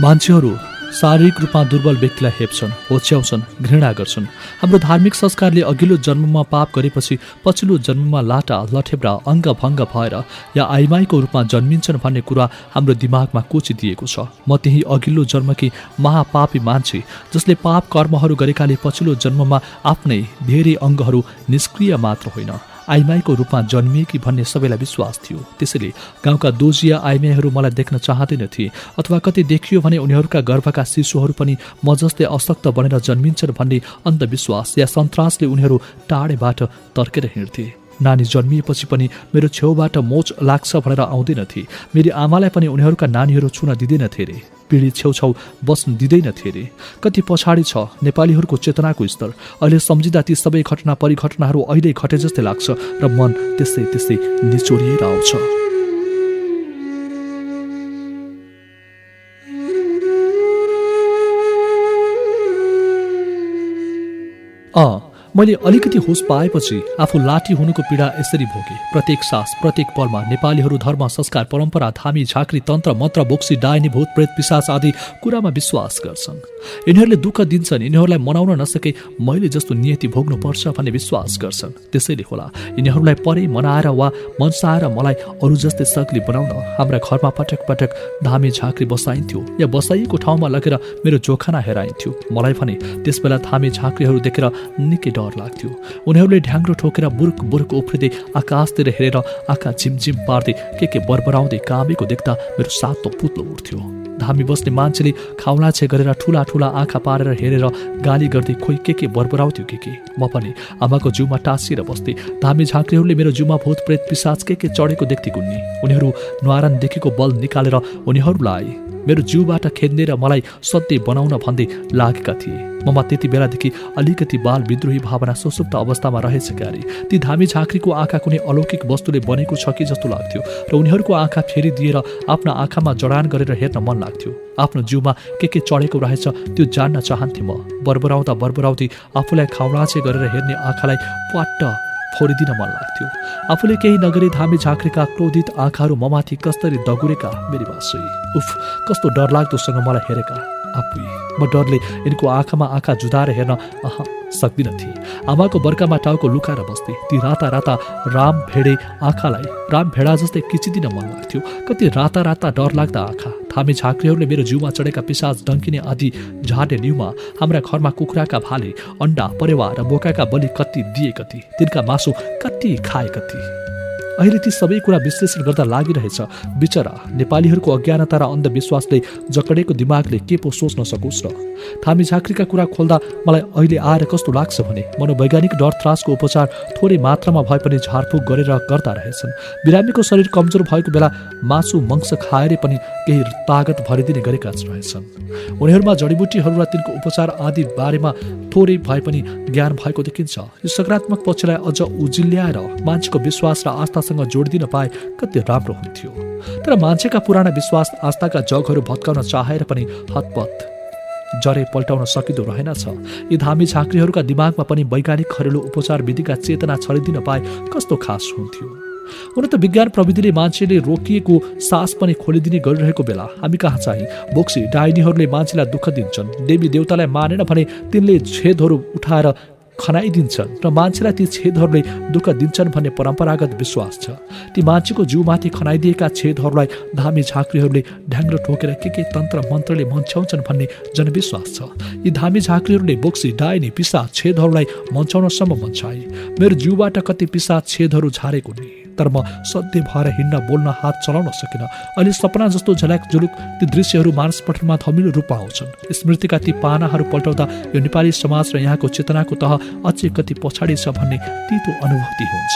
मान्छेहरू शारीरिक रूपमा दुर्बल व्यक्तिलाई हेप्छन्, होच्याउँछन्, घृणा गर्छन्। हाम्रो धार्मिक संस्कारले अघिल्लो जन्ममा पाप गरेपछि पछिल्लो जन्ममा लाटा लठेब्रा अङ्गभङ्ग भएर या आइमाईको रूपमा जन्मिन्छन् भन्ने कुरा हाम्रो दिमागमा कोचिदिएको छ। म त्यही अघिल्लो जन्मकी महापापी मान्छे जसले पाप कर्महरू गरेकाले पछिल्लो जन्ममा आफ्नै धेरै अङ्गहरू निष्क्रिय मात्र होइन आइमाईको रूपमा जन्मिएकी भन्ने सबैलाई विश्वास थियो। त्यसैले गाउँका दोजिया आइमाईहरू मलाई देख्न चाहँदैनथे अथवा कतै देखियो भने उनीहरूका गर्भका शिशुहरू पनि म जस्तै अशक्त बनेर जन्मिन्छन् भन्ने अन्धविश्वास या सन्तासले उनीहरू टाढेबाट तर्केर हिँड्थे। नानी जन्मिएपछि पनि मेरो छेउबाट मोच लाग्छ भनेर आउँदैनथे। मेरी आमालाई पनि उनीहरूका नानीहरू छुन दिँदैनथे रे, पिँढी छेउछाउ बस्न दिँदैनथे रे। कति पछाडि छ नेपालीहरूको चेतनाको स्तर। अहिले सम्झिँदा ती सबै घटना परिघटनाहरू अहिले घटे जस्तै लाग्छ र मन त्यसै त्यसै निचोरिएर आउँछ। मैले अलिकति होस पाएपछि आफू लाठी हुनुको पीडा यसरी भोगे। प्रत्येक सास प्रत्येक पलमा नेपालीहरू धर्म संस्कार परम्परा धामी झाँक्री तन्त्र मन्त्र बोक्सी डाइनी भूत प्रेत पिशाच आदि कुरामा विश्वास गर्छन्। यिनीहरूले दुःख दिन्छन्, यिनीहरूलाई मनाउन नसके मैले जस्तो नियति भोग्नुपर्छ भन्ने विश्वास गर्छन्। त्यसैले होला यिनीहरूलाई परै मनाएर वा मनसाएर मलाई अरू जस्तै सग्ली बनाउन हाम्रा घरमा पटक पटक धामी झाँक्री बसाइन्थ्यो या बसाइएको ठाउँमा लगेर मेरो जोखाना हेराइन्थ्यो। मलाई भने त्यसबेला धामी झाँक्रीहरू देखेर निकै डर लाग्थ्यो। उनीहरूले ढ्याङ्ग्रो ठोकेर बुर्क बुर्क उफ्रिँदै आकाशतिर हेरेर आँखा झिमझिम पार्दै के बरबराउँदै कामेको देख्दा मेरो सातो पुत्लो उठ्थ्यो। धामी बस्ने मान्छेले खाउलाछे गरेर ठुला ठुला आँखा पारेर हेरेर गाली गर्दै खोइ के बरबराउँथ्यो के। म पनि आमाको जिउमा टाँसिएर बस्थेँ। धामी झाँक्रीहरूले मेरो जिउमा भूत प्रेत पिशाच के चढेको देख्थे गुन्नी। उनीहरू न्वारानदेखिको बल निकालेर उनीहरूलाई मेरो जिउबाट खेद्ने र मलाई सत्य बनाउन भन्दै लागेका थिए। ममा त्यति बेलादेखि अलिकति बाल विद्रोही भावना सुसुप्त अवस्थामा रहेछ क्यारे। ती धामी झाँक्रीको आँखा कुनै अलौकिक वस्तुले बनेको छ कि जस्तो लाग्थ्यो र उनीहरूको आँखा फेरिदिएर आफ्ना आँखामा जडान गरेर हेर्न मन लाग्थ्यो। आफ्नो जिउमा के चढेको रहेछ त्यो जान्न चाहन्थे म। बरबराउँदै आफूलाई खाउलाछे गरेर हेर्ने आँखालाई प्वाट्ट फोरिदिन मन लाग्थ्यो। आफूले केही नगरी धामी झाँक्रीका क्रोधित आँखाहरू ममाथि कस्तरी दगुरेका मेरी बासुई। उफ, कस्तो डरलाग्दोसँग मलाई हेरेका आफै। म डरले यिनको आँखामा आँखा जुधाएर हेर्न सक्दिन थिएँ। आमाको बर्कामा टाउको लुकाएर बस्थे। ती राता राता राम भेडे आँखालाई राम भेडा जस्तै किचिदिन मन लाग्थ्यो। कति राता राता डरलाग्दा आँखा। धामी झाँक्रीहरूले मेरो जिउमा चढेका पिशाच डङ्किने आदि झार्ने न्युमा हाम्रा घरमा कुखुराका भाले अन्डा परेवा र बोकाका बलि कति दिए कति, तिनका मासु कति खाए कति। अहिले ती सबै कुरा विश्लेषण गर्दा लागिरहेछ बिचरा नेपालीहरूको अज्ञानता र अन्धविश्वासले जकडेको दिमागले के पो सोच्न सकोस् र। धामी झाँक्रीका कुरा खोल्दा मलाई अहिले आएर कस्तो लाग्छ भने मनोवैज्ञानिक डर त्रासको उपचार थोरै मात्रामा भए पनि झारफुक गरेर गर्दा रहेछन्। बिरामीको शरीर कमजोर भएको बेला मासु मङ्स खाएर पनि केही तागत भरिदिने गरेका रहेछन्। उनीहरूमा जडीबुटीहरू र तिनको उपचार आदि बारेमा थोरै भए पनि ज्ञान भएको देखिन्छ। यो सकारात्मक पक्षलाई अझ उजिल्याएर मान्छेको विश्वास र आस्थासँग जोडिदिन पाए कति राम्रो हुन्थ्यो। तर मान्छेका पुराना विश्वास आस्थाका जगहरू भत्काउन चाहेर पनि हतपत जरे पल्टाउन सकिँदो रहेनछ। यी धामी झाँक्रीहरूका दिमागमा पनि वैज्ञानिक घरेलु उपचार विधिका चेतना छरिदिन पाए कस्तो खास हुन्थ्यो। हुन त विज्ञान प्रविधिले मान्छेले रोकिएको सास पनि खोलिदिने गरिरहेको बेला हामी कहाँ चाहिँ बोक्सी डाइनीहरूले मान्छेलाई दुःख दिन्छन्। देवी देवतालाई मानेन भने तिनले छेदहरू उठाएर खनाइदिन्छन् र मान्छेलाई ती छेदहरूले दुःख दिन्छन् भन्ने परम्परागत विश्वास छ। ती मान्छेको जिउमाथि खनाइदिएका छेदहरूलाई धामी झाँक्रीहरूले ढ्याङ्ग्रो ठोकेर के तन्त्र मन्त्रले मन्छ्याउँछन् भन्ने जनविश्वास छ। यी धामी झाँक्रीहरूले बोक्सी डाइनी पिसाच छेदहरूलाई मन्छाउनसम्म मन्छाए। मेरो जिउबाट कति पिसाच छेदहरू झारेको नि, तर म सधैँ भएर हिँड्न बोल्न हात चलाउन सकिनँ। अहिले सपना जस्तो झल्याक जुलुक ती दृश्यहरू मानसपटलमा धमिलो रूपमा आउँछन्। स्मृतिका ती पानाहरू पल्टाउँदा यो नेपाली समाज र यहाँको चेतनाको तह अझै कति पछाडि छ भन्ने तीतो अनुभूति हुन्छ।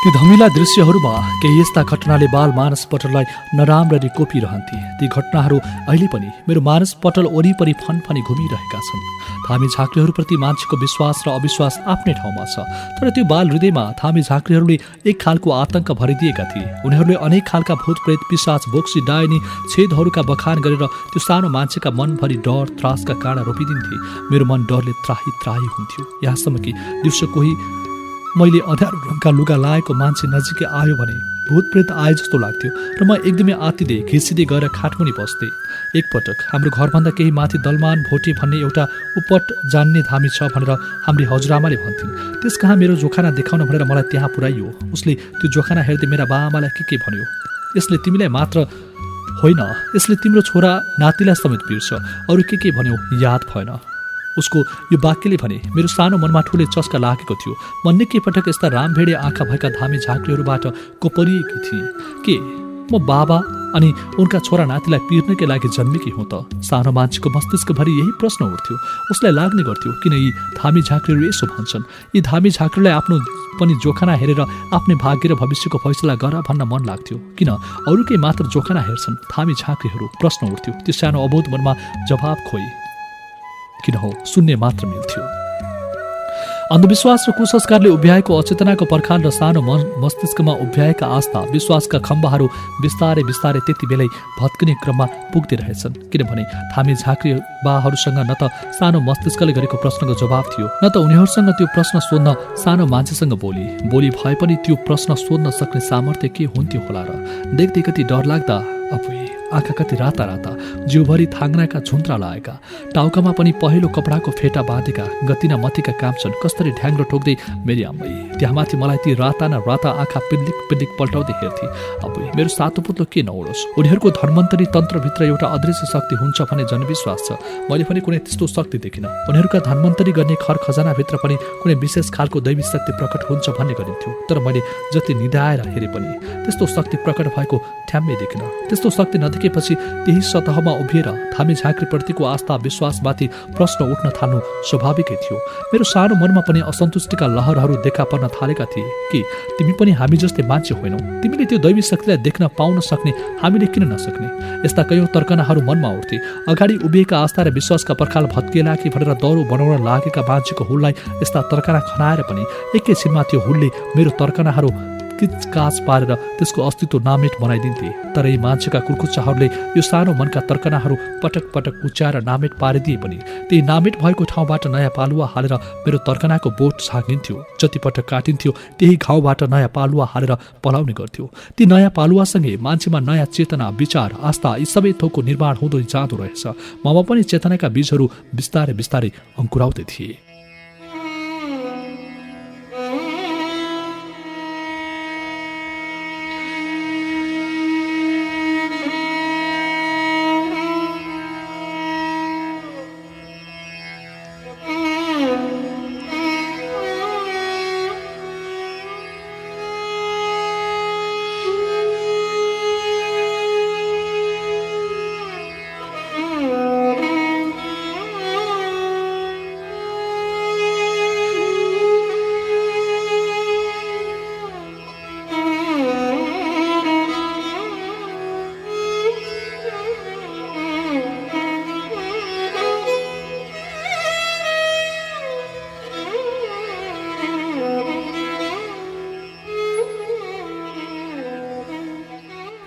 ती धमिला दृश्यहरूमा केही यस्ता घटनाले बाल मानसपटललाई नराम्ररी कोपिरहन्थे। ती घटनाहरू अहिले पनि मेरो मानसपटल वरिपरि फनफनी घुमिरहेका छन्। थामी झाँक्रीहरूप्रति मान्छेको विश्वास र अविश्वास आफ्नै ठाउँमा छ, तर त्यो बाल हृदयमा थामी झाँक्रीहरूले एक खालको आतंक भरिदिएका थिए। उनीहरूले अनेक खालका भूत प्रेत पिशाच बोक्सी डाइनी छेदहरूका बखान गरेर त्यो सानो मान्छेका मनभरि डर त्रासका काँडा रोपिदिन्थे। मेरो मन डरले त्राही त्राही हुन्थ्यो, यहाँसम्म कि दिउँसो कोही मैले अँध्यारो रङका लुगा लाएको मान्छे नजिकै आयो भने भूत प्रेत आए जस्तो लाग्थ्यो र म एकदमै आत्तिँदै घिर्सिँदै गएर खाटमुनि बस्थेँ। एकपटक हाम्रो घरभन्दा केही माथि दलमान भोटे भन्ने एउटा उपट जान्ने धामी छ भनेर हाम्री हजुरआमाले भन्थिन्। त्यस कहाँ मेरो जोखाना देखाउन भनेर मलाई त्यहाँ पुर्याइयो। उसले त्यो जोखाना हेर्दै मेरा बाआमालाई के भन्यो, यसले तिमीलाई मात्र होइन, यसले तिम्रो छोरा नातिलाई समेत पिर्छ, अरू के भन्यो याद भएन। उसको यो वाक्यले भने मेरो सानो मनमा ठुलै चस्का लागेको थियो। म निकै पटक यस्ता रामभेडे आँखा भएका धामी झाँक्रीहरूबाट कोपरिएकी थिएँ। के म बाबा अनि उनका छोरा नातिलाई पिर्नकै लागि जन्मेकी हुँ त? सानो मान्छेको मस्तिष्कभरि यही प्रश्न उठ्थ्यो। उसलाई लाग्ने गर्थ्यो किन यी धामी झाँक्रीहरू यसो भन्छन्। यी धामी झाँक्रीलाई आफ्नो पनि जोखाना हेरेर आफ्नै भाग्य र भविष्यको फैसला गर भन्न मन लाग्थ्यो। किन अरूकै मात्र जोखाना हेर्छन् धामी झाँक्रीहरू? प्रश्न उठ्थ्यो। त्यो सानो अबोध मनमा जवाब खोइ किन हो शून्य मात्र मिल्थ्यो। अन्धविश्वास र कुसंस्कारले उभ्याएको अचेतनाको पर्खाल र सानो मस्तिष्कमा उभ्याएका आस्था विश्वासका खम्बाहरू बिस्तारै बिस्तारै त्यति बेलै भत्किने क्रममा पुग्दै रहेछन्। किनभने थामी झाँक्री बाहरूसँग न त सानो मस्तिष्कले गरेको प्रश्नको जवाब थियो, न त उनीहरूसँग त्यो प्रश्न सोध्न सानो मान्छेसँग बोली भए पनि त्यो प्रश्न सोध्न सक्ने सामर्थ्य के हुन्थ्यो होला र? देख्दै कति डरलाग्दा अपुई, आँखा कति राता राता, जिउभरि थाङ्नाका झुन्त्रा लागेका, टाउकामा पनि पहेँलो कपडाको फेटा बाँधेका, गतिना मथीका काम छन्। कस्तरी ढ्याङ्ग्रो ठोक्दै मेरी आम्मै त्यहाँ माथि मलाई ती राता न राता आँखा पिल्लिक पिल्लिक पल्टाउँदै हेर्थे। अब मेरो सातो पुत्लो के नउडोस्। उनीहरूको धन्वन्तरी तन्त्रभित्र एउटा अदृश्य शक्ति हुन्छ भन्ने जनविश्वास छ। मैले पनि कुनै त्यस्तो शक्ति देखिनँ। उनीहरूका धन्वन्तरी गर्ने खर खजानाभित्र पनि कुनै विशेष खालको दैवी शक्ति प्रकट हुन्छ भन्ने गरिन्थ्यो। तर मैले जति निधाएर हेरे पनि त्यस्तो शक्ति प्रकट भएको ठ्याम्मै देखिनँ। त्यस्तो शक्ति नदेखेपछि त्यही सतहमा उभिएर थामी झाँक्रीप्रतिको आस्था विश्वासमाथि प्रश्न उठ्न थाल्नु स्वाभाविकै थियो। मेरो सानो मनमा पनि असन्तुष्टिका लहरहरू देखा पर्न थालेका थिए। कि तिमी पनि हामी जस्तै मान्छे होइनौ? तिमीले त्यो दैवी शक्तिलाई देख्न पाउन सक्ने, हामीले किन नसक्ने? यस्ता कयौं तर्कनाहरू मनमा उठ्थे। अगाडि उभिएका आस्था र विश्वासका पर्खाल भत्किएला कि भनेर दरो बनाउन लागेका मान्छेको हुललाई यस्ता तर्कना खनाएर पनि एकैछिनमा त्यो हुलले मेरो तर्कनाहरू किचकाच पारेर त्यसको अस्तित्व नामेट बनाइदिन्थे। तर यी मान्छेका कुर्कुच्चाहरूले यो सानो मनका तर्कनाहरू पटक पटक कुच्याएर नामेट पारिदिए पनि त्यही नामेट भएको ठाउँबाट नयाँ पालुवा हालेर मेरो तर्कनाको बोट झाँगिन्थ्यो। जति पटक काटिन्थ्यो त्यही घाउबाट नयाँ पालुवा हालेर पलाउने गर्थ्यो। ती नयाँ पालुवासँगै मान्छेमा नयाँ चेतना, विचार, आस्था यी सबै थोकको निर्माण हुँदै जाँदो रहेछ। ममा पनि चेतनाका बीजहरू बिस्तारै बिस्तारै अङ्कुराउँदै थिए।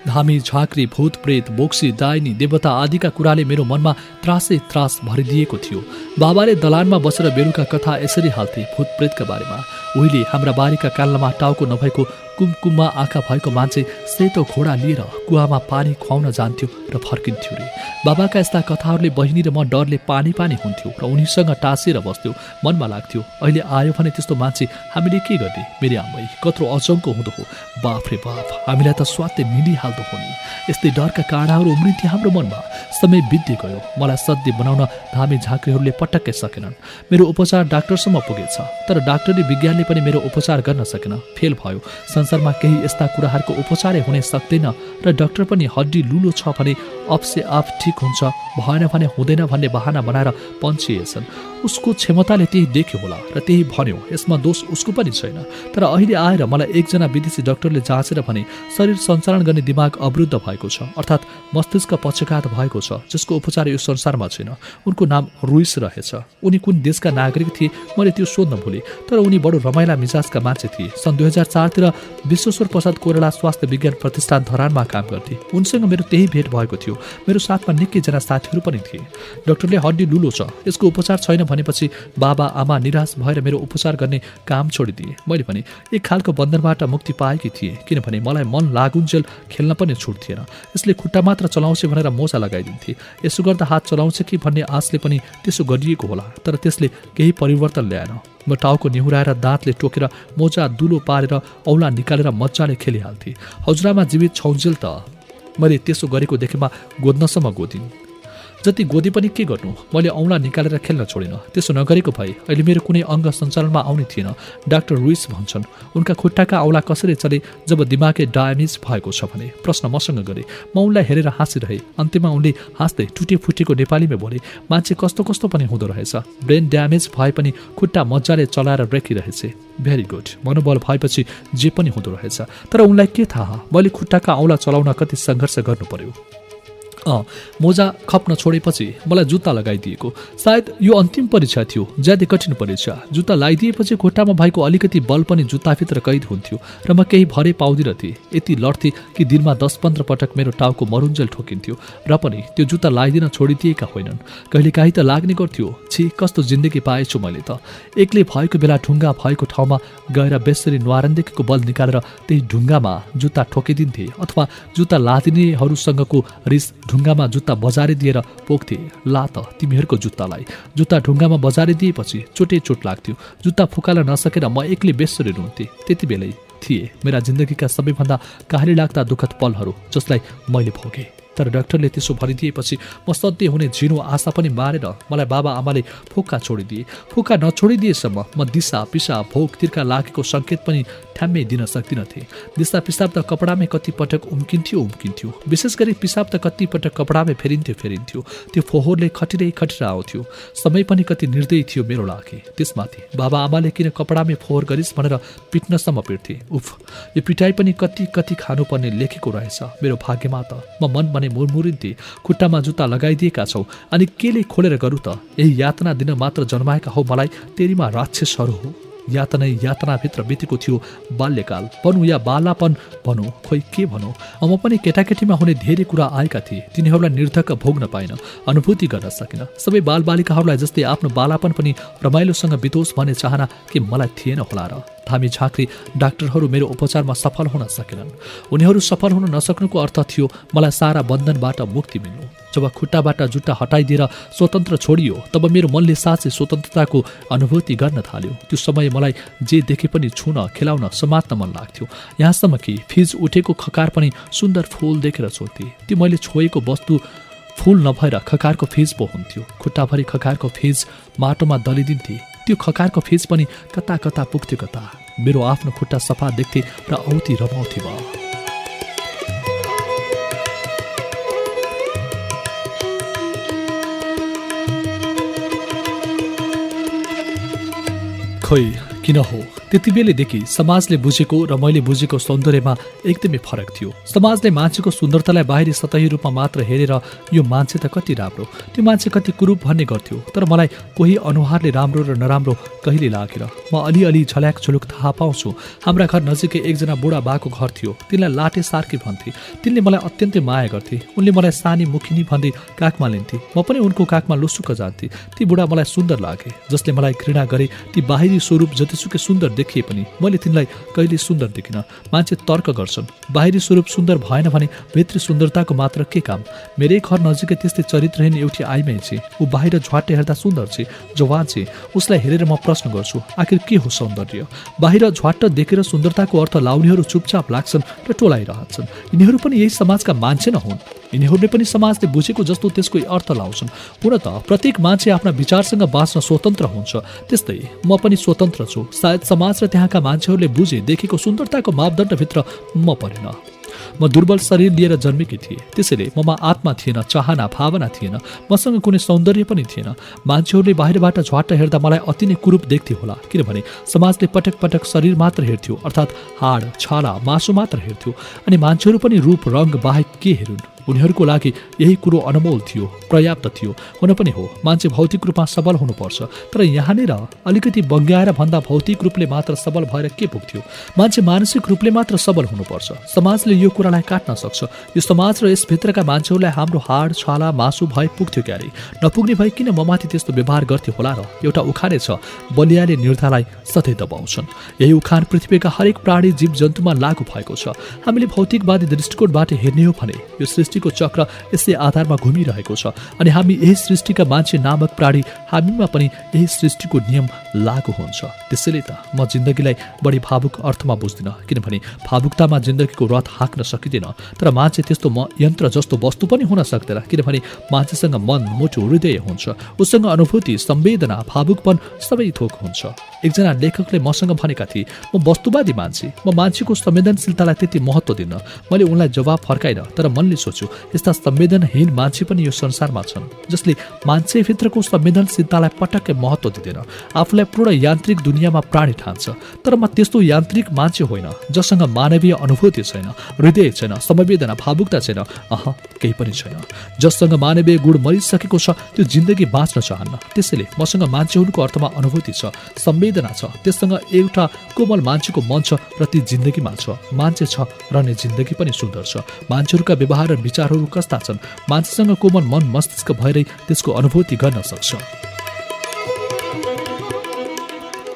धामी झाँक्री भूत प्रेत बोक्सी डाइनी देवता आदिका कुराले मेरो मनमा त्रासै त्रास भरिदिएको थियो। बाबाले दलानमा बसेर बेलुका कथा यसरी हाल्थे भूत प्रेतका बारेमा। उहिले हाम्रा बारीका काल्लामा टाउको नभएको कुमकुममा आँखा भएको मान्छे सेतो घोडा लिएर कुवामा पानी खुवाउन जान्थ्यो र फर्किन्थ्यो रे। बाबाका यस्ता कथाहरूले बहिनी र म डरले पानी पानी हुन्थ्यो र उनीसँग टाँसिएर बस्थ्यो। मनमा लाग्थ्यो अहिले आयो भने त्यस्तो मान्छे हामीले के गर्ने? मेरी आमै कत्रो अचम्को हुँदो हो। बाफ रे बाफ, हामीलाई त स्वात्तै मिलिहाल्दो हो नि। यस्तै डरका काँडाहरू उम्रिन्थे हाम्रो मनमा। समय बित्दै गयो। मलाई सध्य बनाउन धामी झाँक्रीहरूले पटक्कै सकेनन्। मेरो उपचार डाक्टरसम्म पुगेछ, तर डाक्टरी विज्ञानले पनि मेरो उपचार गर्न सकेन, फेल भयो। संसारमा केही यस्ता कुराहरूको उपचारै हुन सक्दैन र डाक्टर पनि हड्डी लुलो छ भने अफसे आफ ठिक हुन्छ, भएन भने हुँदैन भन्ने बहाना बनाएर पन्छिएछन्। उसको क्षमताले त्यही देख्यो होला र त्यही भन्यो। यसमा दोष उसको पनि छैन। तर अहिले आएर मलाई एकजना विदेशी डाक्टरले जाँचेर भने शरीर सञ्चालन गर्ने दिमाग अवरुद्ध भएको छ, अर्थात् मस्तिष्क पक्षघात भएको छ, जसको उपचार यो संसारमा छैन। उनको नाम रुइस रहेछ। उनी कुन देशका नागरिक थिए मैले त्यो सोध्न भुलेँ, तर उनी बडो रमाइला मिजाजका मान्छे थिए। सन् 2004 तिर विश्वेश्वर प्रसाद कोइराला स्वास्थ्य विज्ञान प्रतिष्ठान धरानमा काम गर्थे। उनसँग मेरो त्यही भेट भएको थियो। मेरो साथमा निकैजना साथीहरू पनि थिए। डाक्टरले हड्डी लुलो छ, यसको उपचार छैन भनेपछि बाबा आमा निराश भएर मेरो उपचार गर्ने काम छोडिदिए। मैले भने एक खालको बन्धनबाट मुक्ति पाएकी थिएँ, किनभने मलाई मन लागुन्जेल खेल्न पनि छुट थिएन। यसले खुट्टा मात्र चलाउँछ भनेर मोजा लगाइदिन्थे। यसो गर्दा हात चलाउँछ कि भन्ने आशले पनि त्यसो गरिएको होला, तर त्यसले केही परिवर्तन ल्याएन। म टाउको निहुराएर दाँतले टोकेर मोजा दुलो पारेर औला निकालेर मजाले खेलिहाल्थेँ। हजुरआमा जीवित छौन्जेल त मैले त्यसो गरेको देखेमा गोद्नसम्म गोदिन्। जति गोदी पनि के गर्नु, मैले औँला निकालेर खेल्न छोडिनँ। त्यसो नगरेको भए अहिले मेरो कुनै अङ्ग सञ्चालनमा आउने थिएन। डाक्टर रुइस भन्छन् उनका खुट्टाका औँला कसरी चले जब दिमागै डायमेज भएको छ भने। प्रश्न मसँग गरे। म उनलाई हेरेर हाँसिरहेँ। अन्त्यमा उनले हाँस्दै टुटे फुटेको नेपालीमा बोले, मान्छे कस्तो कस्तो पनि हुँदो रहेछ। ब्रेन ड्यामेज भए पनि खुट्टा मजाले चलाएर रेखिरहेछ। Very good. मनोबल भएपछि जे पनि हुँदो रहेछ। तर उनलाई के थाहा मैले खुट्टाका औँला चलाउन कति सङ्घर्ष गर्नु पर्यो। मोजा खप्न छोडेपछि मलाई जुत्ता लगाइदिएको। सायद यो अन्तिम परीक्षा थियो, ज्यादै कठिन परीक्षा। जुत्ता लगाइदिएपछि खुट्टामा भएको अलिकति बल पनि जुत्ताभित्र कैद हुन्थ्यो र म केही भरै पाउँदिन थिएँ। यति लड्थेँ कि दिनमा 10-15 पटक मेरो टाउको मरुन्जेल ठोकिन्थ्यो र पनि त्यो जुत्ता लगाइदिन छोडिदिएका होइनन्। कहिलेकाहीँ त लाग्ने गर्थ्यो, छि कस्तो जिन्दगी पाएछु मैले त। एक्लै भएको बेला ढुङ्गा भएको ठाउँमा गएर बेसरी न्वारनदेखिको बल निकालेर त्यही ढुङ्गामा जुत्ता ठोकिदिन्थे, अथवा जुत्ता लादिनेहरूसँगको रिस ढुङ्गामा जुत्ता बजारे दिएर पोख्थे। ला त तिमीहरूको जुत्तालाई। जुत्ता ढुङ्गामा बजारे दिएपछि चोटै चोट लाग्थ्यो। जुत्ता फुकाल्न नसकेर म एक्लै बेसरी रुन्थेँ। त्यति बेलै थिए मेरा जिन्दगीका सबैभन्दा काहाली लाग्दा दुःखद पलहरू, जसलाई मैले भोगेँ। तर डाक्टरले त्यसो भनिदिएपछि म सधैँ हुने झिनो आशा पनि मारेर मलाई बाबा आमाले फुक्का छोडिदिए। फुक्का नछोडिदिएसम्म म दिसा पिसाब भोक तिर्खा लागेको सङ्केत पनि ठ्याम्मै दिन सक्दिनथे। दिसा पिसाब त कपडामै कतिपटक उम्किन्थ्यो। विशेष गरी पिसाब त कतिपटक कपडामै फेरिन्थ्यो। त्यो फोहोरले खटिरै आउँथ्यो। समय पनि कति निर्दयी थियो मेरो लागि। त्यसमाथि बाबा आमाले किन कपडामै फोहोर गरिस् भनेर पिट्नसम्म पिट्थे। उफ, यो पिटाइ पनि कति खानुपर्ने लेखेको रहेछ मेरो भाग्यमा त। म मन भने मुरमुरिन्थे। खुट्टामा जुत्ता लगाइदिएका छौ अनि केले खोलेर गरौँ त? यही यातना दिन मात्र जन्माएका हौ मलाई, तेरीमा राक्षसहरू हो। यातनाभित्र बितेको थियो बाल्यकाल भनौँ या बालापन भनौँ, खोइ के भनौँ। म पनि केटाकेटीमा हुने धेरै कुरा आएका थिए। तिनीहरूलाई निर्धक्क भोग्न पाइन, अनुभूति गर्न सकिन। सबै बालबालिकाहरूलाई जस्तै आफ्नो बालापन पनि रमाइलोसँग बितोस् भन्ने चाहना के मलाई थिएन होला र? धामी झाँक्री डाक्टरहरू मेरो उपचारमा सफल हुन सकेनन्। उनीहरू सफल हुन नसक्नुको अर्थ थियो मलाई सारा बन्धनबाट मुक्ति मिल्नु। जब खुट्टाबाट जुत्ता हटाइदिएर स्वतन्त्र छोडियो तब मेरो मनले साँच्चै स्वतन्त्रताको अनुभूति गर्न थाल्यो। त्यो समय मलाई जे देखे पनि छुन, खेलाउन, समात्न मन लाग्थ्यो। यहाँसम्म कि फिज उठेको खकार पनि सुन्दर फुल देखेर छोड्थे। त्यो मैले छोएको वस्तु फुल नभएर खकारको फिज पो हुन्थ्यो। खुट्टाभरि खकारको फिज माटोमा दलिदिन्थे। त्यो खकारको फिज पनि कता कता पुग्थ्यो कता। मेरो आफ्नो खुट्टा सफा देख्थे र औती रमाउँथे भयो। खोइ किन हो त्यति बेलैदेखि समाजले बुझेको र मैले बुझेको सौन्दर्यमा एकदमै फरक थियो। समाजले मान्छेको सुन्दरतालाई बाहिरी सतही रूपमा मात्र हेरेर यो मान्छे त कति राम्रो, त्यो मान्छे कति कुरूप भन्ने गर्थ्यो। तर मलाई कोही अनुहारले राम्रो र नराम्रो कहिले लागेर। म अलिअलि झल्याक झुलुक थाहा पाउँछु। हाम्रा घर नजिकै एकजना बुढा बाको घर थियो। तिनलाई लाटे सार्की भन्थे। तिनले मलाई अत्यन्तै माया गर्थे। उनले मलाई सानी मुखिनी भन्दै काखमा लिन्थे। म पनि उनको काखमा लुसुक्क जान्थे। ती बुढा मलाई सुन्दर लागे। जसले मलाई घृणा गरे ती बाहिरी स्वरूप जतिसुकै सुन्दर देखिए पनि मैले तिनलाई कहिले सुन्दर देखिन। मान्छे तर्क गर्छन्, बाहिरी स्वरूप सुन्दर भएन भने भित्री सुन्दरताको मात्र के काम? मेरै घर नजिकै त्यस्तै चरित्रहीन एउटी आइमाई छे। ऊ बाहिर झ्वाटे हेर्दा सुन्दर छे, जवान छे। उसलाई हेरेर म प्रश्न गर्छु, आखिर के हो सौन्दर्य? बाहिर झ्वाट देखेर सुन्दरताको अर्थ लाउनेहरू चुपचाप लाग्छन् र टोलाइरहन्छन्। यिनीहरू पनि यही समाजका मान्छे न हुन्? यिनीहरूले पनि समाजले बुझेको जस्तो त्यसको अर्थ लाउँछन्। हुन त प्रत्येक मान्छे आफ्ना विचारसँग बाँच्न स्वतन्त्र हुन्छ। त्यस्तै म पनि स्वतन्त्र छु। सायद समाज र त्यहाँका मान्छेहरूले बुझे देखेको सुन्दरताको मापदण्डभित्र म परेन। म दुर्बल शरीर लिएर जन्मेकी थिएँ, त्यसैले ममा आत्मा थिएन, चाहना भावना थिएन, मसँग कुनै सौन्दर्य पनि थिएन। मान्छेहरूले बाहिरबाट झ्वाट्ट हेर्दा मलाई अति नै कुरूप देख्थे होला, किनभने समाजले पटक पटक शरीर मात्र हेर्थ्यो, अर्थात् हाड छाला मासु मात्र हेर्थ्यो। अनि मान्छेहरू पनि रूप रंग बाहेक के हेरुन्? उनीहरूको लागि यही कुरो अनमोल थियो, पर्याप्त थियो। हुन पनि हो, मान्छे भौतिक रूपमा सबल हुनुपर्छ, तर यहाँनिर अलिकति बग्याएर भन्दा भौतिक रूपले मात्र सबल भएर के पुग्थ्यो? मान्छे मानसिक रूपले मात्र सबल हुनुपर्छ। समाजले यो कुरालाई काट्न सक्छ। यो समाज र यसभित्रका मान्छेहरूलाई हाम्रो हाड छाला मासु भए पुग्थ्यो क्यारे? नपुग्ने भए किन ममाथि त्यस्तो व्यवहार गर्थ्यो होला र? एउटा उखानै छ, बलियाले निर्धालाई सधैँ दबाउँछन्। यही उखान पृथ्वीका हरेक प्राणी जीव जन्तुमा लागू भएको छ। हामीले भौतिकवादी दृष्टिकोणबाट हेर्ने हो भने यो सृष्टिको चक्र यसै आधारमा घुमिरहेको छ, अनि हामी यही सृष्टिका मान्छे नामक प्राणी, हामीमा पनि यही सृष्टिको नियम लागू हुन्छ। त्यसैले त म जिन्दगीलाई बढी भावुक अर्थमा बुझ्दिनँ, किनभने भावुकतामा जिन्दगीको रथ हाँक्न सकिँदैन। तर मान्छे त्यस्तो यन्त्र जस्तो वस्तु पनि हुन सक्दैन, किनभने मान्छेसँग मन, मुटु, हृदय हुन्छ। उसँग अनुभूति, संवेदना, भावुकपन सबै थोक हुन्छ। एकजना लेखकले मसँग भनेका थिए, म वस्तुवादी मान्छे, म मान्छेको संवेदनशीलतालाई त्यति महत्त्व दिन। मैले उनलाई जवाब फर्काइन, तर मनले सोच्यो, यस्ता संवेदनहीन मान्छे पनि यो संसारमा छन्, जसले मान्छेभित्रको संवेदनशीलतालाई पटक्कै महत्त्व दिँदैन, आफूलाई पूर्ण यान्त्रिक दुनियाँमा प्राणी ठान्छ। तर म त्यस्तो यान्त्रिक मान्छे होइन, जससँग मानवीय अनुभूति छैन, हृदय छैन, संवेदना, भावुकता छैन, केही पनि छैन। जससँग मानवीय गुण मरिसकेको छ, त्यो जिन्दगी बाँच्न चाहन्न। त्यसैले मसँग मान्छेहरूको अर्थमा अनुभूति छ, संवेदना छ। त्यससँग एउटा कोमल मान्छेको मन छ र ती जिन्दगीमा छ। मान्छे छ र नै जिन्दगी पनि सुन्दर छ। मान्छेहरूका व्यवहार र विचारहरू कस्ता छन्? मान्छेसँग कोमल मन मस्तिष्क भएरै त्यसको अनुभूति गर्न सक्छ।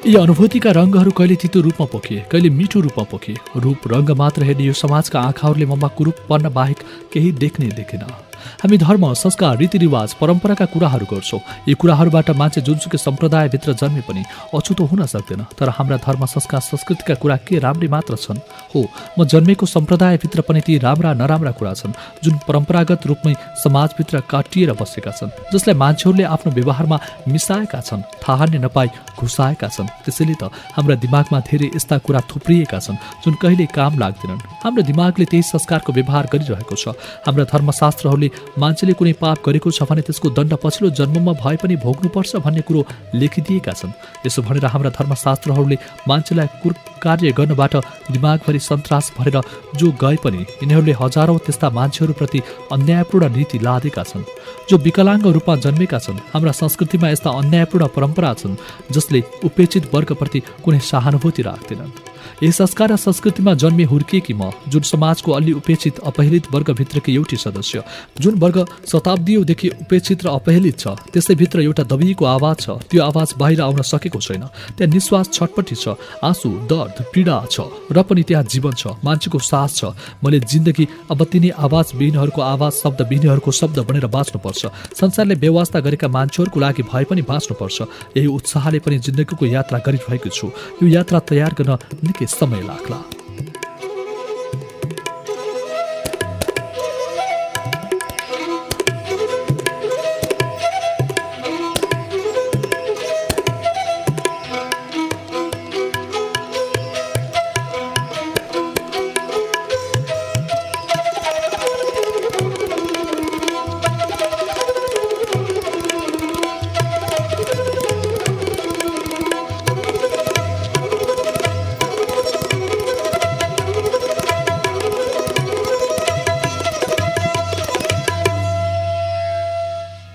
यी अनुभूतिका रङ्गहरू कहिले तितो रूपमा पोखे, कहिले मिठो रूपमा पोखे। रूप रङ्ग मात्र हेर्ने यो समाजका आँखाहरूले ममा कुरूप पर्न बाहेक केही देख्ने देखेन। हामी धर्म, संस्कार, रीतिरिवाज, परम्पराका कुराहरू गर्छौँ। यी कुराहरूबाट मान्छे जुनसुकै सम्प्रदायभित्र जन्मे पनि अछुतो हुन सक्दैन। तर हाम्रा धर्म, संस्कार, संस्कृतिका कुरा के राम्रै मात्र छन्? हो, म जन्मेको सम्प्रदायभित्र पनि ती राम्रा नराम्रा कुरा छन्, जुन परम्परागत रूपमै समाजभित्र काटिएर बसेका छन्, जसलाई मान्छेहरूले आफ्नो व्यवहारमा मिसाएका छन्, थाहा नै नपाई घुसाएका छन्। त्यसैले त हाम्रा दिमागमा धेरै यस्ता कुरा थुप्रिएका छन् जुन कहिले काम लाग्दैनन्। हाम्रो दिमागले त्यही संस्कारको व्यवहार गरिरहेको छ। हाम्रा धर्मशास्त्रहरूले मान्छेले कुनै पाप गरेको छ भने त्यसको दण्ड पछिल्लो जन्ममा भए पनि भोग्नुपर्छ भन्ने कुरो लेखिदिएका छन्। यसो भनेर हाम्रा धर्मशास्त्रहरूले मान्छेलाई कार्य गर्नबाट दिमागभरि सन्तास भरेर जो गए पनि यिनीहरूले हजारौं त्यस्ता मान्छेहरूप्रति अन्यायपूर्ण नीति लादेका छन्, जो विकलाङ्ग रूपमा जन्मेका छन्। हाम्रा संस्कृतिमा यस्ता अन्यायपूर्ण परम्परा छन् जसले उपेक्षित वर्गप्रति कुनै सहानुभूति राख्दैनन्। यही संस्कार र संस्कृतिमा जन्मे हुर्किएकी म, जुन समाजको अलि उपेक्षित अपहेलित वर्गभित्रकी एउटी सदस्य, जुन वर्ग शताब्दीदेखि उपेक्षित र अपहेलित छ, त्यसैभित्र एउटा दबिएको आवाज छ। त्यो आवाज बाहिर आउन सकेको छैन। त्यहाँ निश्वास, छटपटी छ, आँसु, दर्द, पीडा छ, र पनि त्यहाँ जीवन छ, मान्छेको सास छ। मैले जिन्दगी अब तिनी आवाज विहीनहरूको आवाज, शब्द विहीनहरूको शब्द बनेर बाँच्नुपर्छ। संसारले व्यवस्था गरेका मान्छेहरूको लागि भए पनि बाँच्नुपर्छ। यही उत्साहले पनि जिन्दगीको यात्रा गरिरहेको छु। यो यात्रा तयार गर्न निकै समय लाग्ला।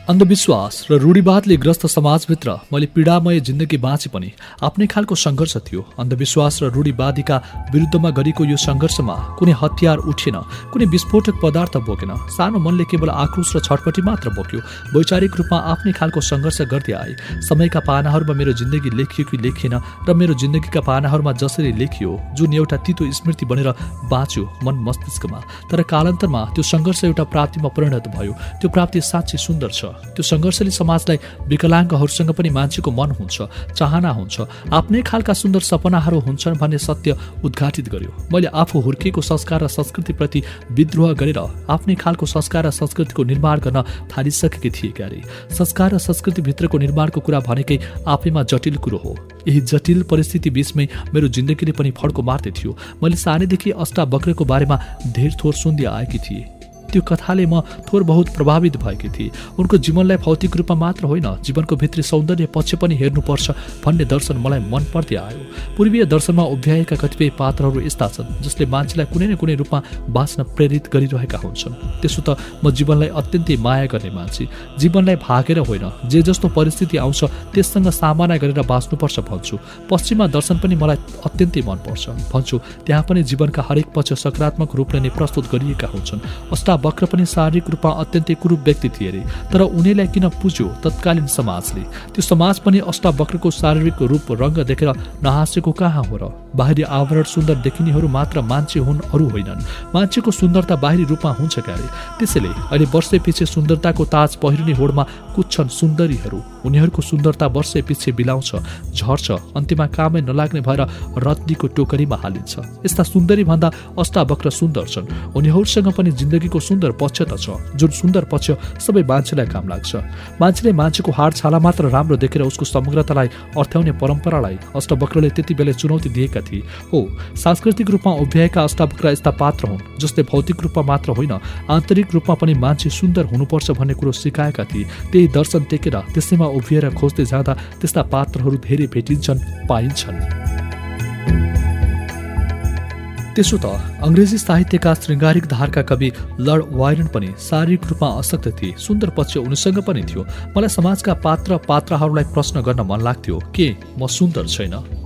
अन्धविश्वास र रूढिवादले ग्रस्त समाजभित्र मैले पीडामय जिन्दगी बाँचे पनि आफ्नै खालको सङ्घर्ष थियो। अन्धविश्वास र रूढिवादीका विरुद्धमा गरेको यो सङ्घर्षमा कुनै हतियार उठेन, कुनै विस्फोटक पदार्थ बोकेन। सानो मनले केवल आक्रोश र छटपटी मात्र बोक्यो। वैचारिक रूपमा आफ्नै खालको सङ्घर्ष गर्दै आए। समयका पानाहरूमा मेरो जिन्दगी लेखियो कि लेखिएन, र मेरो जिन्दगीका पानाहरूमा जसरी लेखियो, जुन एउटा तितो स्मृति बनेर बाँच्यो मन मस्तिष्कमा। तर कालान्तरमा त्यो सङ्घर्ष एउटा प्राप्तिमा परिणत भयो। त्यो प्राप्ति साँच्चै सुन्दर छ। त्यो सङ्घर्षले समाजलाई विकलाङ्गहरूसँग पनि मान्छेको मन हुन्छ, चाहना हुन्छ, आफ्नै खालका सुन्दर सपनाहरू हुन्छन् भन्ने सत्य उद्घाटित गर्यो। मैले आफू हुर्किएको संस्कार र संस्कृतिप्रति विद्रोह गरेर आफ्नै खालको संस्कार र संस्कृतिको निर्माण गर्न थालिसकेकी थिए क्यारे। संस्कार र संस्कृतिभित्रको निर्माणको कुरा भनेकै आफैमा जटिल कुरो हो। यही जटिल परिस्थिति बीचमै मेरो जिन्दगीले पनि फड्को मार्दै थियो। मैले सानैदेखि अष्टावक्रको बारेमा धेर थोर सुन्दै आएकी थिएँ। त्यो कथाले म थोर बहुत प्रभावित भएकी थिएँ। उनको जीवनलाई भौतिक रूपमा मात्र होइन, जीवनको भित्री सौन्दर्य पक्ष पनि हेर्नुपर्छ भन्ने दर्शन मलाई मन पर्दै आयो। पूर्वीय दर्शनमा उभ्याएका कतिपय पात्रहरू यस्ता छन् जसले मान्छेलाई कुनै न कुनै रूपमा बाँच्न प्रेरित गरिरहेका हुन्छन्। त्यसो त म जीवनलाई अत्यन्तै माया गर्ने मान्छे, जीवनलाई भागेर होइन, जे जस्तो परिस्थिति आउँछ त्यससँग सामना गरेर बाँच्नुपर्छ भन्छु। पश्चिमा दर्शन पनि मलाई अत्यन्तै मनपर्छ। भन्छु त्यहाँ पनि जीवनका हरेक पक्ष सकारात्मक रूपले नै प्रस्तुत गरिएका हुन्छन्। अष्टावक्र पनि शारीरिक रूपमा अत्यन्तै कुरूप व्यक्ति थिए अरे, तर उनीलाई किन पुज्यो तत्कालीन समाजले? त्यो समाज पनि अष्टावक्रको शारीरिक रूप रङ्ग देखेर नहाँसेको कहाँ हो र? बाहिरी आवरण सुन्दर देखिनेहरू मात्र मान्छे हुन्, अरू होइनन्। मान्छेको सुन्दरता बाहिरी रूपमा हुन्छ क्यारे। त्यसैले अहिले वर्षैपछि सुन्दरताको ताज पहिरिने होडमा कुद्छन् सुन्दरीहरू। उनीहरूको सुन्दरता वर्षैपछि बिलाउँछ, झर्छ, अन्त्यमा कामै नलाग्ने भएर रत्तीको टोकरीमा हालिन्छ। यस्ता सुन्दरी भन्दा अष्टावक्र सुन्दर छन्। उनीहरूसँग पनि जिन्दगीको सुन्दर पक्ष त छ, जुन सुन्दर पक्ष सबै मान्छेलाई काम लाग्छ। मान्छेले मान्छेको हाड छाला मात्र राम्रो देखेर उसको समग्रतालाई अर्थ्याउने परम्परालाई अष्टावक्रले त्यति बेला चुनौती दिएका थिए। हो, सांस्कृतिक रूपमा उभ्याएका अष्टावक्र यस्ता पात्र हुन् जसले भौतिक रूपमा मात्र होइन, आन्तरिक रूपमा पनि मान्छे सुन्दर हुनुपर्छ भन्ने कुरो सिकाएका थिए। त्यही दर्शन टेकेर त्यसैमा उभिएर खोज्दै जाँदा त्यस्ता पात्रहरू धेरै भेटिन्छन्, पाइन्छन्। त्यसो त अङ्ग्रेजी साहित्यका श्रृङ्गारिक धारका कवि लर्ड वायरन पनि शारीरिक रूपमा अशक्त थिए। सुन्दर पक्ष उनीसँग पनि थियो। मलाई समाजका पात्रहरूलाई प्रश्न गर्न मन लाग्थ्यो, के म सुन्दर छैन?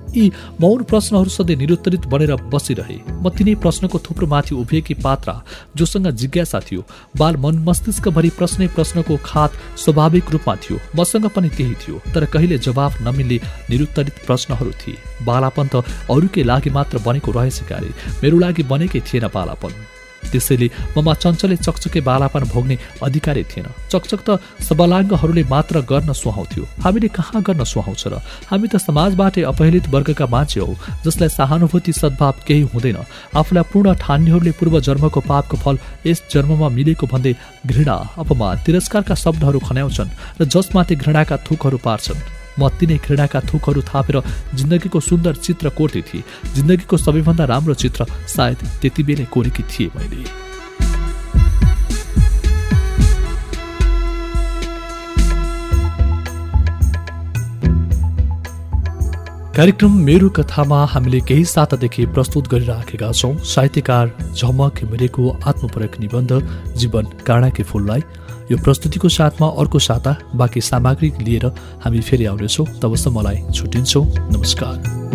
यी मौन प्रश्नहरू सधैँ निरुत्तरित बनेर बसिरहे। म तिनै प्रश्नको थुप्रो माथि उभिएकी पात्र जोसँग जिज्ञासा थियो। बाल मन मस्तिष्कभरि प्रश्नको खात स्वाभाविक रूपमा थियो। मसँग पनि त्यही थियो, तर कहिले जवाफ नमिल्ने निरुत्तरित प्रश्नहरू थिए। बालापन त अरूकै लागि मात्र बनेको रहेछ क्यारे, मेरो लागि बनेकै थिएन बालापन। त्यसैले ममा चञ्चले चकचके बालापन भोग्ने अधिकारै थिएन। चकचक त सबलाङ्गहरूले मात्र गर्न सुहाउँथ्यो, हामीले कहाँ गर्न सुहाउँछ र? हामी त समाजबाटै अपहेलित वर्गका मान्छे हौ, जसलाई सहानुभूति सद्भाव केही हुँदैन। आफूलाई पूर्ण ठान्नेहरूले पूर्व जन्मको पापको फल यस जन्ममा मिलेको भन्दै घृणा, अपमान, तिरस्कारका शब्दहरू खन्याउँछन् र जसमाथि घृणाका थुकहरू पार्छन्। म तिनै घृणाका थुकहरू थापेर जिन्दगीको सुन्दर चित्र कोर्दै थिएँ। जिन्दगीको सबैभन्दा राम्रो चित्र सायद त्यति बेलै कोरेकी थिएँ मैले। कार्यक्रम मेरो कथामा हामीले केही सातादेखि प्रस्तुत गरिराखेका छौँ साहित्यकार झमक घिमिरेको आत्मपरक निबन्ध जीवन काँडाके फुललाई। यो प्रस्तुतिको साथमा अर्को साता बाँकी सामग्री लिएर हामी फेरि आउनेछौँ। तबसम्म मलाई छुट्टिन्छौँ। नमस्कार।